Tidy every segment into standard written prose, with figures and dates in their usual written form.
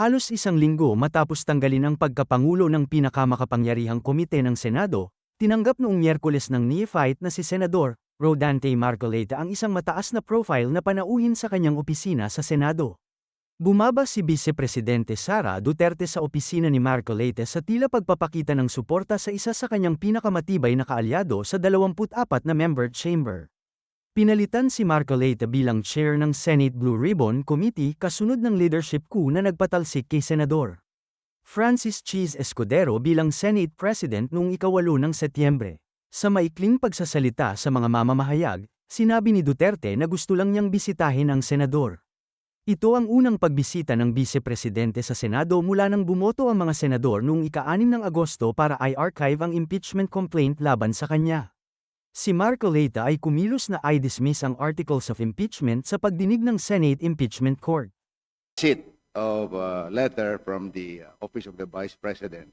Halos isang linggo matapos tanggalin ang pagkapangulo ng pinakamakapangyarihang komite ng Senado, tinanggap noong Miyerkules ng neophyte na si Senador Rodante Marcoleta ang isang mataas na profile na panauhin sa kanyang opisina sa Senado. Bumaba si Vice Presidente Sara Duterte sa opisina ni Marcoleta sa tila pagpapakita ng suporta sa isa sa kanyang pinakamatibay na kaalyado sa 24 na member chamber. Pinalitan si Marcoleta bilang chair ng Senate Blue Ribbon Committee kasunod ng leadership coup na nagpatalsik kay Senador Francis Cheese Escudero bilang Senate President noong 8 ng Setyembre. Sa maikling pagsasalita sa mga mamamahayag, sinabi ni Duterte na gusto lang niyang bisitahin ang senador. Ito ang unang pagbisita ng Vice Presidente sa Senado mula nang bumoto ang mga senador noong ika-6 ng Agosto para i-archive ang impeachment complaint laban sa kanya. Si Marcoleta ay kumilos na i-dismiss ang articles of impeachment sa pagdinig ng Senate Impeachment Court. Receipt of a letter from the Office of the Vice President,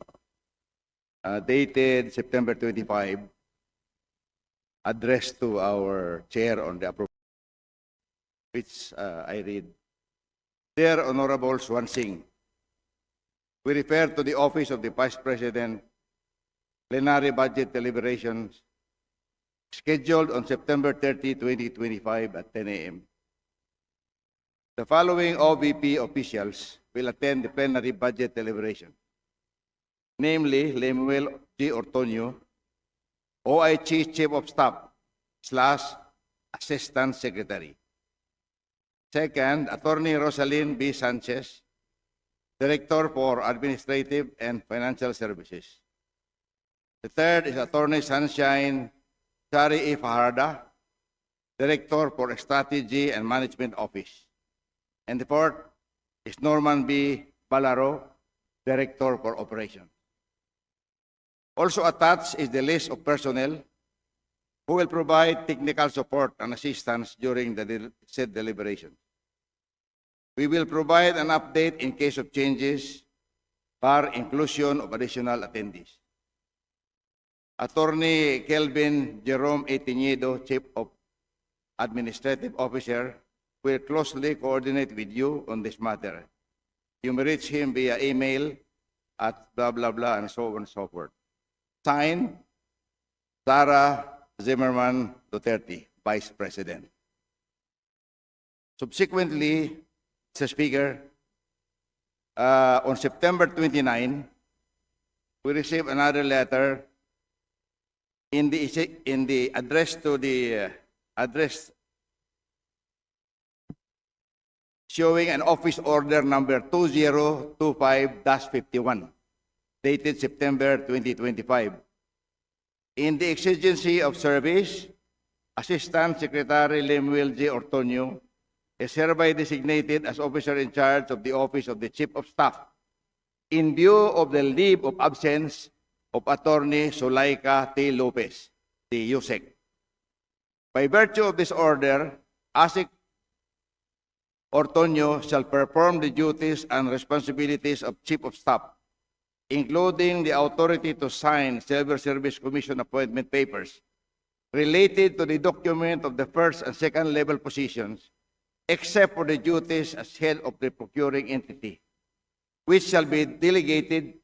dated September 25, addressed to our chair on the appropriation, which I read. Dear Honorable Swansing, we refer to the Office of the Vice President plenary budget deliberations scheduled on September 30, 2025 at 10 a.m. The following OVP officials will attend the plenary budget deliberation, namely Lemuel G. Ortonio, OIC Chief of Staff / Assistant Secretary. Second, Attorney Rosalyn B. Sanchez, Director for Administrative and Financial Services. The third is Attorney Sunshine Shari E. Fajarda, Director for Strategy and Management Office. And the fourth is Norman B. Balaro, Director for Operations. Also attached is the list of personnel who will provide technical support and assistance during the said deliberation. We will provide an update in case of changes, bar inclusion of additional attendees. Attorney Kelvin Jerome A. Tiñedo, Chief of Administrative Officer, will closely coordinate with you on this matter. You may reach him via email at blah, blah, blah, and so on and so forth. Signed, Sara Zimmerman Duterte, Vice President. Subsequently, Mr. Speaker, on September 29, we received another letter in the address to the address showing an office order number 2025-51, dated September 2025. In the exigency of service, Assistant Secretary Lemuel J. Ortonio is hereby designated as officer in charge of the Office of the Chief of Staff in view of the leave of absence of Attorney Sulaika T. Lopez, the USEC. By virtue of this order, ASIC Ortonio shall perform the duties and responsibilities of Chief of Staff, including the authority to sign Civil Service Commission appointment papers related to the document of the first and second level positions, except for the duties as head of the procuring entity, which shall be delegated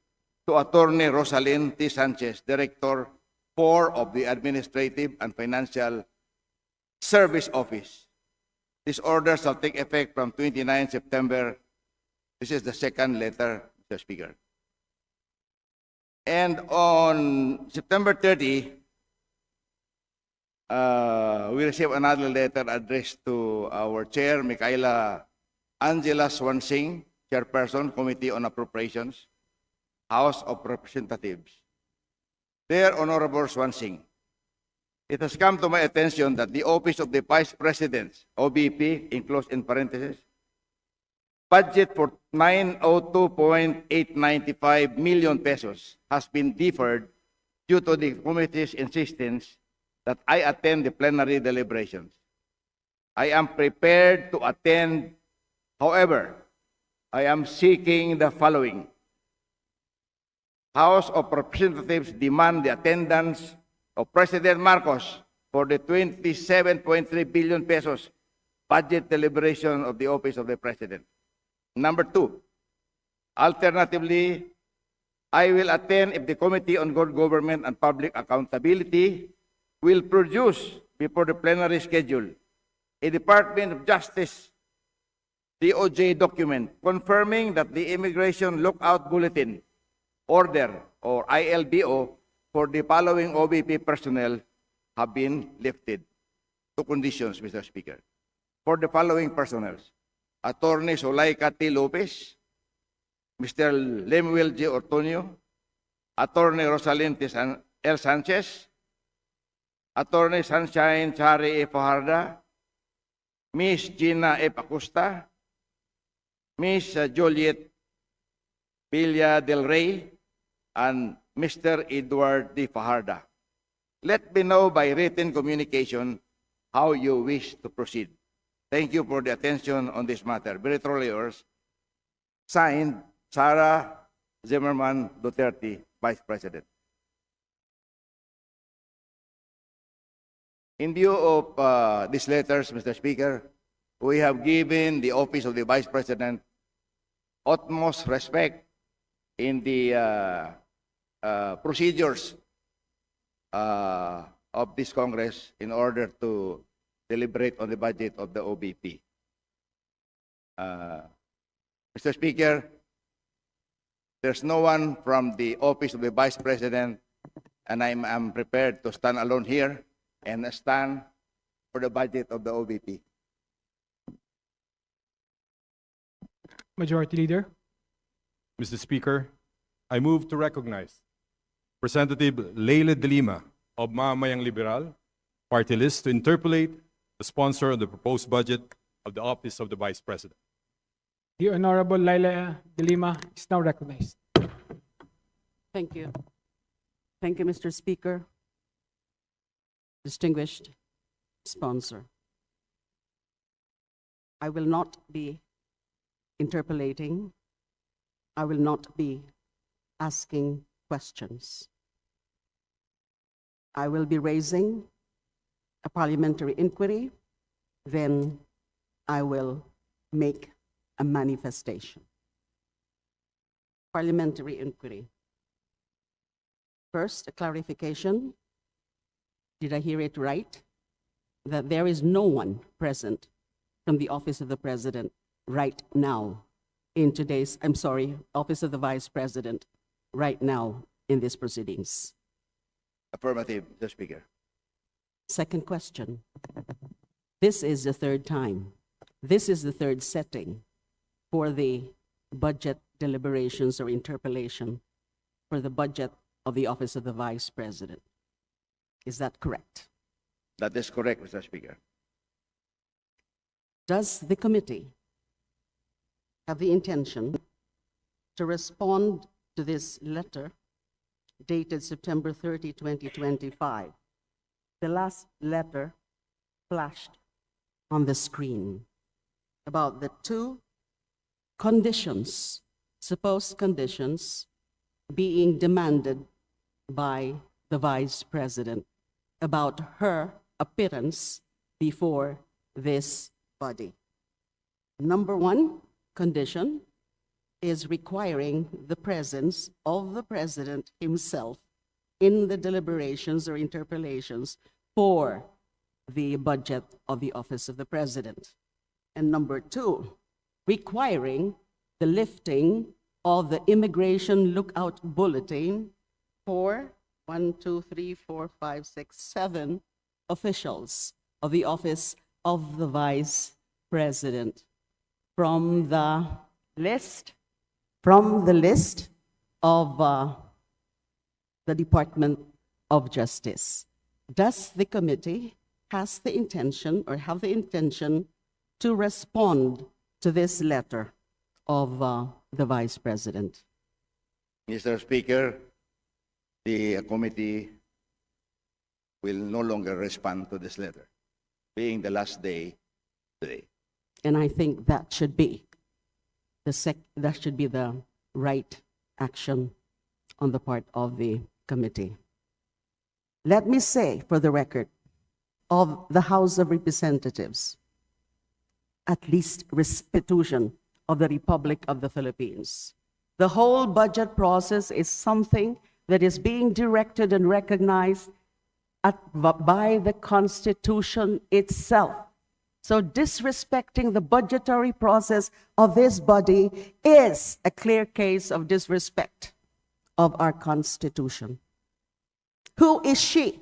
to Attorney Rosalyn T. Sanchez, Director 4 of the Administrative and Financial Service Office. This order shall take effect from 29 September. This is the second letter, Mr. Speaker. And on September 30, we received another letter addressed to our chair, Micaela Angela Swansing, Chairperson, Committee on Appropriations, House of Representatives. Dear Honorable Swansing, it has come to my attention that the Office of the Vice President, OVP, enclosed in parentheses, budget for 902.895 million pesos has been deferred due to the committee's insistence that I attend the plenary deliberations. I am prepared to attend. However, I am seeking the following. House of Representatives demand the attendance of President Marcos for the 27.3 billion pesos budget deliberation of the Office of the President. Number two, Alternatively, I will attend if the Committee on Good Government and Public Accountability will produce before the plenary schedule a Department of Justice DOJ document confirming that the Immigration Lookout Bulletin order or ILBO for the following OBP personnel have been lifted. Two conditions, Mr. Speaker. For the following personnel: Attorney Zulaika T. Lopez, Mr. Lemuel J. Ortonio, Attorney Rosalind L. Sanchez, Attorney Sunshine Chari E. Fajarda, Miss Gina F. Acosta, Miss Juliet Villa del Rey, and Mr. Edward D. Fajarda. Let me know by written communication how you wish to proceed. Thank you for the attention on this matter. Very truly yours. Signed, Sara Zimmerman Duterte, Vice President. In view of these letters, Mr. Speaker, we have given the office of the Vice President utmost respect in the procedures of this Congress in order to deliberate on the budget of the OBP. Mr. Speaker, there's no one from the office of the Vice President, and I'm prepared to stand alone here and stand for the budget of the OBP. Majority Leader. Mr. Speaker, I move to recognize Representative Leila de Lima of Mamamayang Liberal Party List to interpolate the sponsor of the proposed budget of the Office of the Vice President. The Honorable Leila de Lima is now recognized. Thank you. Thank you, Mr. Speaker. Distinguished sponsor, I will not be interpolating. I will not be asking questions. I will be raising a parliamentary inquiry, then I will make a manifestation. Parliamentary inquiry. First, a clarification. Did I hear it right? That there is no one present from the Office of the President right now in today's, Office of the Vice President right now in these proceedings. Affirmative, Mr. Speaker. Second question. This is the third time. This is the third setting for the budget deliberations or interpellation for the budget of the Office of the Vice President. Is that correct? That is correct, Mr. Speaker. Does the committee have the intention to respond to this letter dated September 30, 2025? The last letter flashed on the screen about the two conditions, supposed conditions, being demanded by the Vice President about her appearance before this body. Number one condition is requiring the presence of the President himself in the deliberations or interpellations for the budget of the Office of the President. And number two, requiring the lifting of the Immigration Lookout Bulletin for 7 officials of the Office of the Vice President from the list of the Department of Justice. Does the committee have the intention to respond to this letter of the Vice President? Mr. Speaker, the committee will no longer respond to this letter, being the last day today. And I think that should be the right action on the part of the committee. Let me say, for the record, of the House of Representatives, at least restitution of the Republic of the Philippines. The whole budget process is something that is being directed and recognized by the Constitution itself. So disrespecting the budgetary process of this body is a clear case of disrespect of our Constitution. Who is she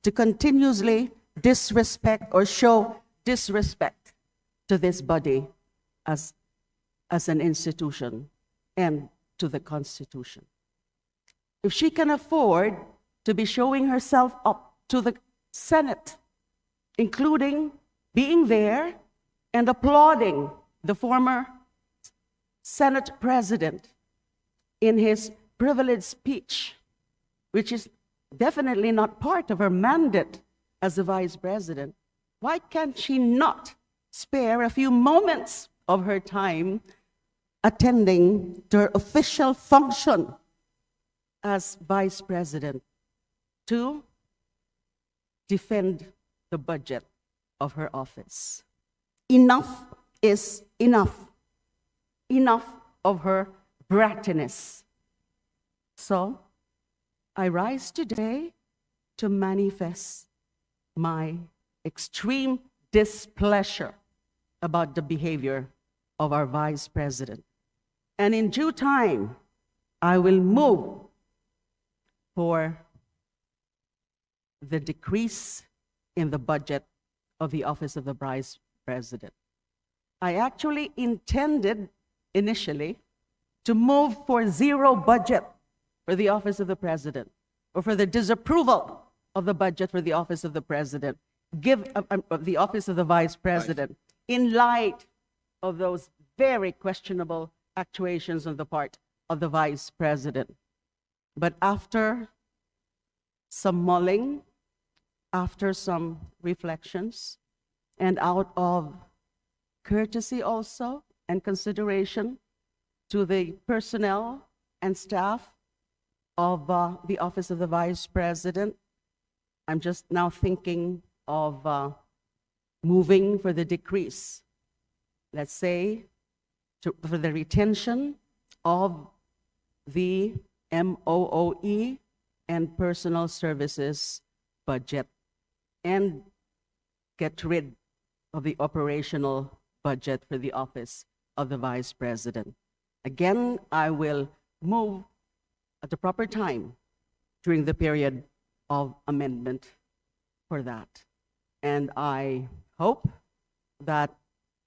to continuously disrespect or show disrespect to this body as an institution and to the Constitution? If she can afford to be showing herself up to the Senate, including being there and applauding the former Senate President in his privileged speech, which is definitely not part of her mandate as the Vice President, why can't she not spare a few moments of her time attending to her official function as Vice President to defend the budget of her office? Enough is enough. Enough of her brattiness. So, I rise today to manifest my extreme displeasure about the behavior of our Vice President. And in due time, I will move for the decrease in the budget of the Office of the Vice President. I actually intended initially to move for zero budget for the Office of the President, or for the disapproval of the budget for the Office of the President, the Office of the Vice President, in light of those very questionable actuations on the part of the Vice President. But after some mulling, after some reflections, and out of courtesy also and consideration to the personnel and staff of the Office of the Vice President, I'm just now thinking of moving for the decrease, let's say, for the retention of the MOOE and personal services budget, and get rid of the operational budget for the Office of the Vice President. Again, I will move at the proper time during the period of amendment for that. And I hope that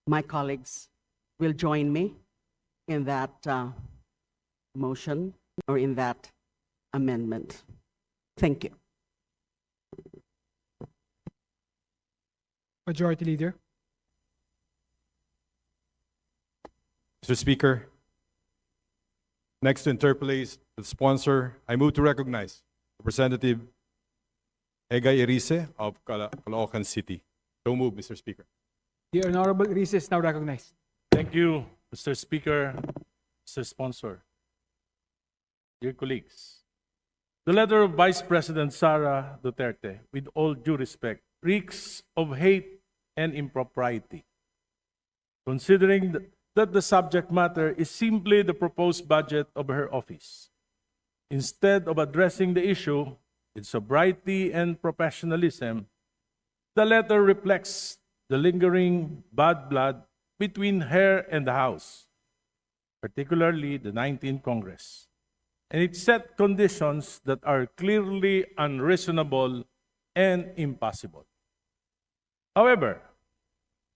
my colleagues will join me in that motion or in that amendment. Thank you. Majority Leader. Mr. Speaker, next to interpolate the sponsor, I move to recognize Representative Egay Erice of Caloocan City. So move, Mr. Speaker. The Honorable Erice is now recognized. Thank you, Mr. Speaker, Mr. Sponsor. Dear colleagues, the letter of Vice President Sara Duterte, with all due respect, reeks of hate and impropriety. Considering that the subject matter is simply the proposed budget of her office, instead of addressing the issue with sobriety and professionalism, the letter reflects the lingering bad blood between her and the House, particularly the 19th Congress. And it set conditions that are clearly unreasonable and impossible. However,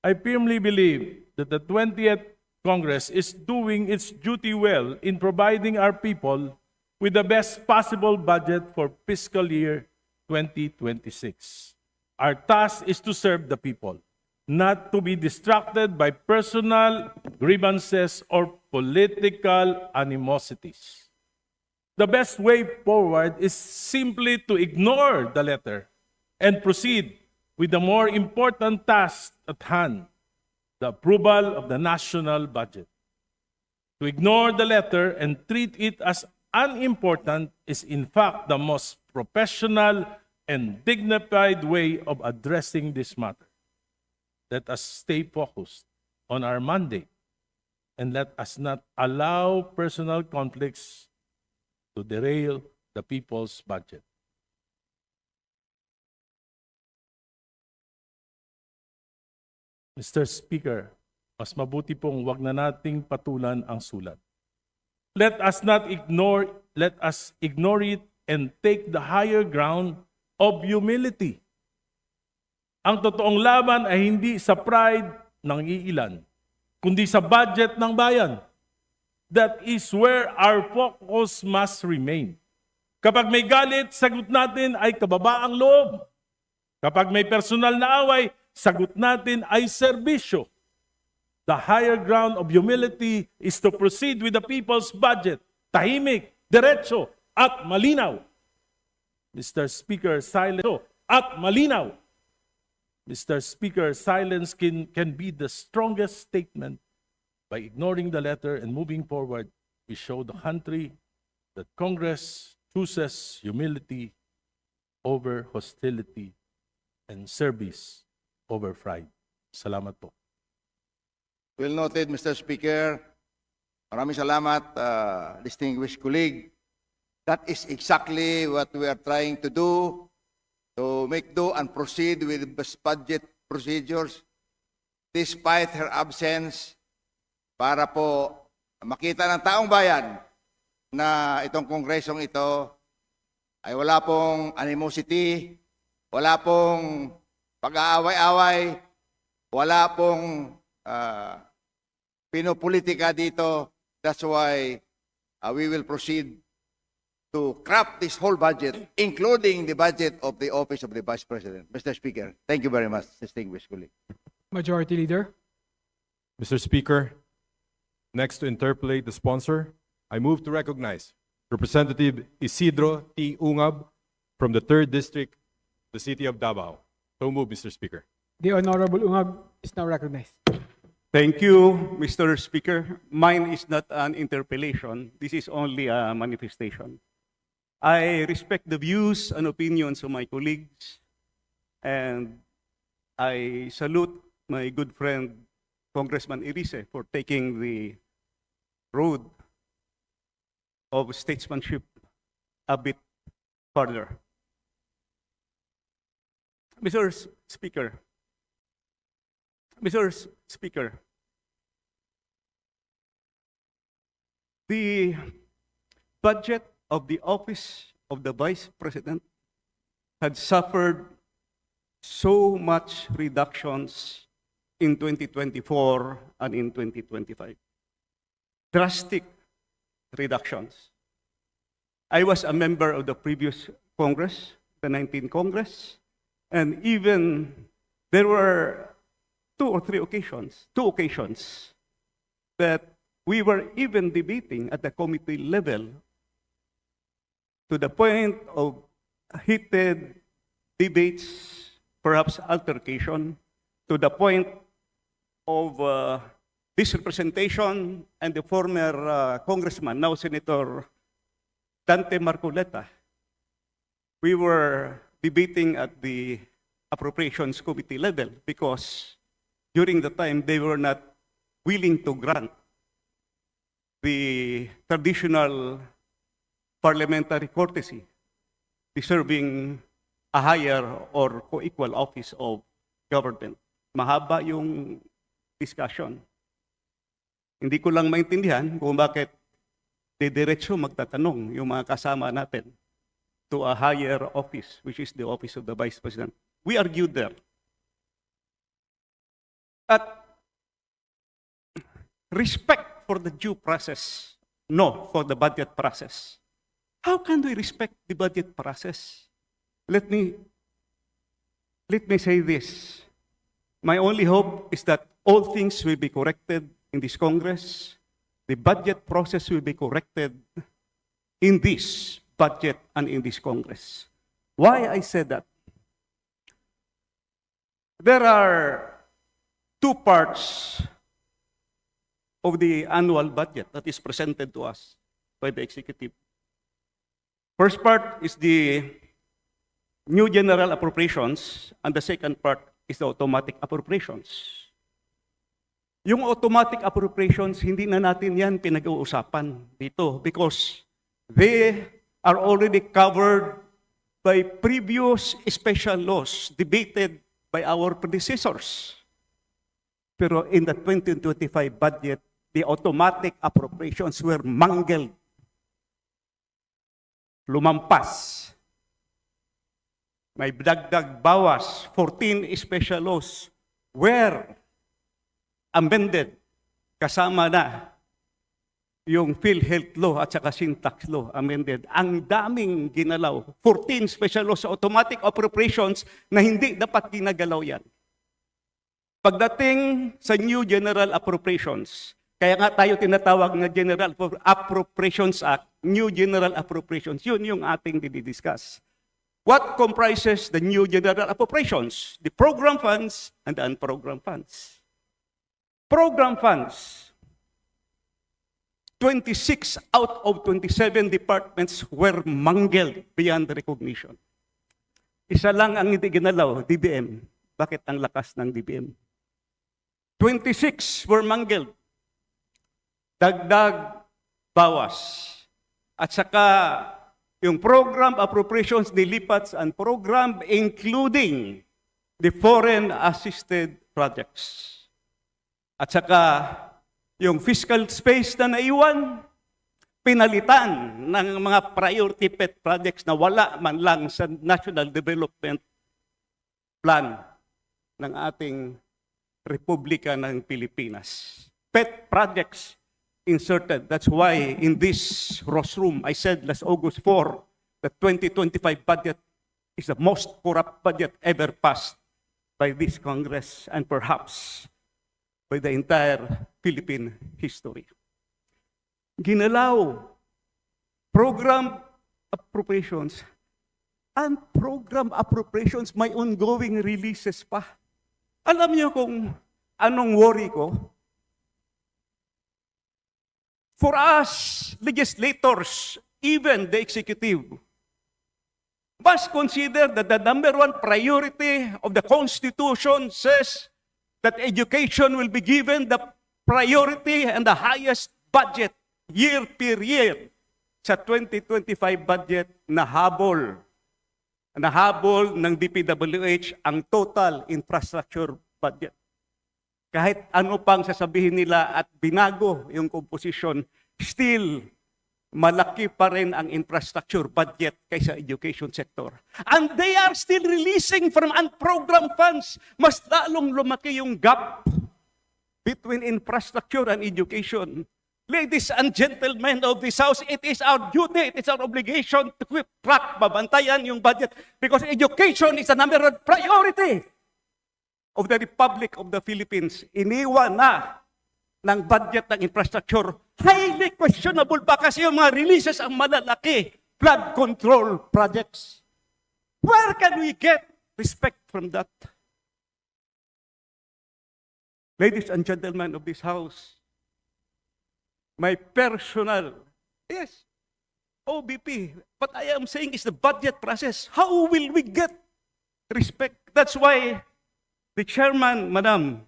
I firmly believe that the 20th Congress is doing its duty well in providing our people with the best possible budget for fiscal year 2026. Our task is to serve the people, not to be distracted by personal grievances or political animosities. The best way forward is simply to ignore the letter and proceed with the more important task at hand, the approval of the national budget. To ignore the letter and treat it as unimportant is in fact the most professional and dignified way of addressing this matter. Let us stay focused on our mandate and let us not allow personal conflicts to derail the people's budget. Mr. Speaker, mas mabuti pong wag na nating patulan ang sulat. Let us ignore it and take the higher ground of humility. Ang totoong laban ay hindi sa pride ng iilan, kundi sa budget ng bayan. That is where our focus must remain. Kapag may galit, sagot natin ay kababaang loob. Kapag may personal na away, sagot natin ay serbisyo. The higher ground of humility is to proceed with the people's budget, tahimik, diretso, at malinaw. Mr. Speaker, silence at malinaw. Mr. Speaker, silence can be the strongest statement. By ignoring the letter and moving forward, we show the country that Congress chooses humility over hostility and service over pride. Salamat po. Well noted, Mr. Speaker. Maraming salamat, distinguished colleague. That is exactly what we are trying to do, to make do and proceed with budget procedures despite her absence, para po makita ng taong bayan na itong kongresong ito ay wala pong animosity, wala pong pag-aaway-away, wala pong pinopolitika dito. That's why we will proceed to craft this whole budget, including the budget of the Office of the Vice President. Mr. Speaker, thank you very much, distinguished colleague. Majority Leader. Mr. Speaker, next to interpolate the sponsor, I move to recognize Representative Isidro T. Ungab from the 3rd District, the City of Davao. So move, Mr. Speaker. The Honorable Ungab is now recognized. Thank you, Mr. Speaker. Mine is not an interpellation. This is only a manifestation. I respect the views and opinions of my colleagues, and I salute my good friend, Congressman Irise, for taking the road of statesmanship a bit further. Mr. Speaker, the budget of the Office of the Vice President had suffered so much reductions in 2024 and in 2025. Drastic reductions. I was a member of the previous Congress, the 19th Congress, and even there were two occasions that we were even debating at the committee level to the point of heated debates, perhaps altercation, to the point of disrepresentation, and the former congressman, now Senator Dante Marcoleta, we were debating at the Appropriations Committee level because during the time they were not willing to grant the traditional parliamentary courtesy deserving a higher or co-equal office of government. Mahaba yung discussion. Hindi ko lang maintindihan kung bakit diretso magtatanong yung mga kasama natin to a higher office, which is the office of the Vice President. We argued there. At respect for the due process, no for the budget process. How can we respect the budget process? Let me say this. My only hope is that all things will be corrected in this Congress. The budget process will be corrected in this budget and in this Congress. Why I said that? There are two parts of the annual budget that is presented to us by the executive. First part is the new general appropriations, and the second part is the automatic appropriations. Yung automatic appropriations, hindi na natin yan pinag-uusapan dito because they are already covered by previous special laws debated by our predecessors. Pero in the 2025 budget, the automatic appropriations were mangled. Lumampas. May dagdag bawas, 14 special laws were amended. Kasama na yung PhilHealth law at saka syntax law amended. Ang daming ginalaw. 14 special laws sa automatic appropriations na hindi dapat ginagalaw yan. Pagdating sa new general appropriations, kaya nga tayo tinatawag na General Appropriations Act, New General Appropriations, yun yung ating didiscuss. What comprises the new general appropriations? The program funds and the unprogrammed funds. Program funds, 26 out of 27 departments were mangled beyond recognition. Isa lang ang hindi ginalaw, DBM. Bakit ang lakas ng DBM? 26 were mangled. Dagdag, bawas. At saka, yung program appropriations nilipat sa unprogram, including the foreign assisted projects. At saka, yung fiscal space na naiwan, pinalitan ng mga priority pet projects na wala man lang sa National Development Plan ng ating Republika ng Pilipinas. Pet projects inserted. That's why in this rostrum, I said last August 4, the 2025 budget is the most corrupt budget ever passed by this Congress and perhaps by the entire Philippine history. Ginalaw, program appropriations, and program appropriations may ongoing releases pa. Alam niyo kung anong worry ko? For us, legislators, even the executive, must consider that the number one priority of the Constitution says that education will be given the priority and the highest budget year per year. Sa 2025 budget, nahabol ng DPWH ang total infrastructure budget. Kahit ano pang sasabihin nila at binago yung composition, still malaki pa rin ang infrastructure budget kaysa education sector. And they are still releasing from unprogrammed funds. Mas lalong lumaki yung gap between infrastructure and education. Ladies and gentlemen of this House, it is our duty, it is our obligation to keep track, babantayan yung budget because education is the number one priority of the Republic of the Philippines. Iniwan na ng budget ng infrastructure, highly questionable pa kasi yung mga releases ang malalaki, flood control projects. Where can we get respect from that? Ladies and gentlemen of this House, my personal, yes, OBP, what I am saying is the budget process. How will we get respect? That's why the chairman, Madam,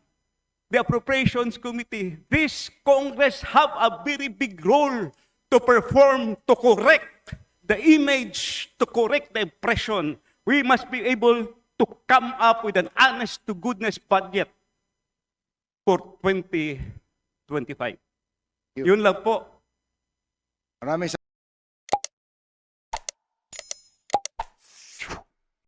the Appropriations Committee, this Congress have a very big role to perform, to correct the image, to correct the impression. We must be able to come up with an honest-to-goodness budget for 2025. Yun lang po. Maraming